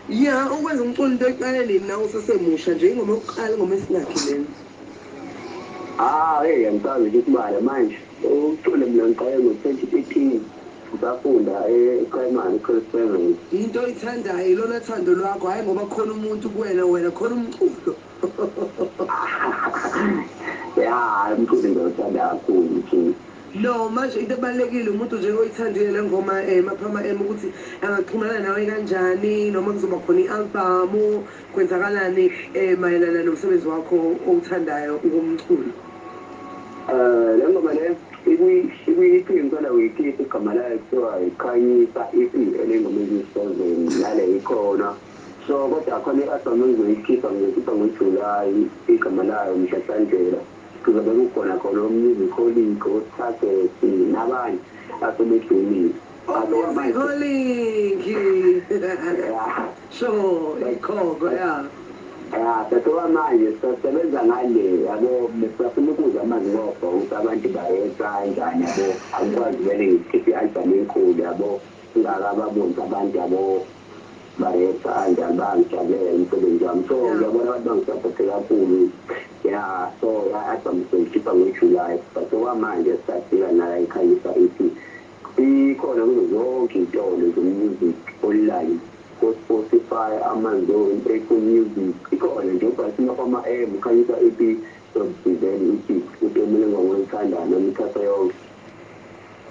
Yeah, ukwenza umculo into eqaleni nawe usesemusha nje ingoma yokuqala ingoma esingakhi lena. Hey, ngicabanga ukuthi imali manje ucule mina ngiqale ngo-2018 ngisafunda e-primary correspondence. Into oyithandayo ilona thando lwakho hayi ngoba khona umuntu kuwena wena khona umculo. Ya, umculo ngiwuthanda kakhulu nje. No, manje into ebalulekile umuntu nje oyithandile le ngoma Maphama ukuthi angaxhumana nawe kanjani noma kuzoba khona i-album kwenzakalani mayelana nomsebenzi wakho owuthandayo ngomculo. Le ngoma le ikwi-EP ngicela uyikhiphe igama layo kuthiwa ikhanyisa EP enengoma eziyi-7 nale ikhona. So kodwa khona i-album engizoyikhipha ngoJulayi igama layo Mhlahlandlela. Kuzobe kukhona khona umusic oTarget nabanye asebedumile. Sure, ikhoko ya. Satoba manje sisebenza ngale yabo mesifuna ukuzwa manje ngoba ukuthi abantu bayenza kanjani yabo angikwazi vele ngikhiphe i-album enkulu yabo ngakababoni abantu yabo bayenza kanjani bangijabulela umsebenzi wami so ngiyabona abantu bangisapothe kakhulu ya so i-album sizoyikhipha ngoJulayi satoba manje sisafika nayo ikhanyisa EP ikhona kuzo zonke iy'tolo zomusic online Spotify, Amazon, Apple Music, ikhona nje ubhasi Maphama ukhanyisa EP then uthi utomele ngokuyithanda noma ithatha yonke.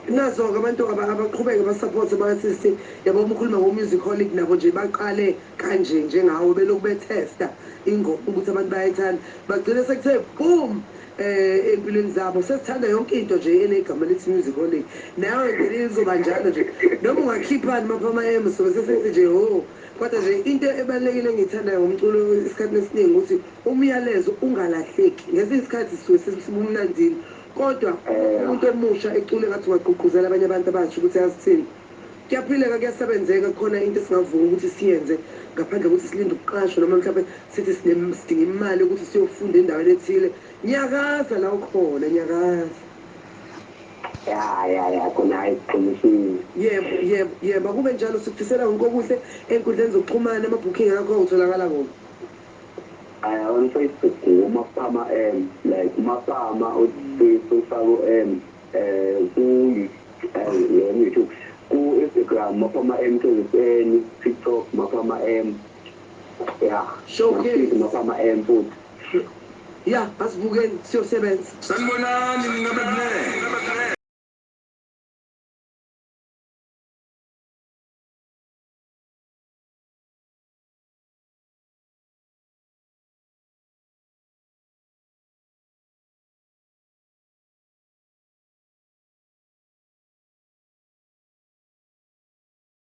Nazo-ke abantu abaqhubeke basapothe bathi yabo umkhuluma ngo-musicaholic nabo nje baqale kanje njengawe belokhu bethesta ingoma ukuthi abantu bayayithanda bagcine sekuthe boom empilweni zabo sesithanda yonke into nje enegama lithi musicaholic nawe ngeke izoba njalo nje noma ungakhiphani Maphama sobe sesithi nje kodwa nje into ebalulekile engiyithandayo ngomculo isikhathi esiningi ukuthi umyalezo ungalahleki ngesinye isikhathi sisuke sesibumnandini kodwa umuntu omusha ecule ngathi ungagqugquzela abanye abantu abasha ukuthi yazithini kuyaphileka kuyasebenzeka khona into esingavuka ukuthi siyenze ngaphandle kokuthi silinde ukuqashwa noma mhlawumbe sithi sidinga imali ukuthi siyofunda endaweni ethile nyakaza la ukhona nyakaza. Ya khona ayiqinisile. Yebo kube njalo sikufisela konke okuhle enkundleni zokuxhumana ama-booking akho utholakala kuphi? On Facebook Maphama like Maphama ufako ku-YouTube ku-Instagram Maphama KZN, TikTok Maphama Showcase Maphama futhi ya asibukeni siyosebenza. Sanibonani ningabadle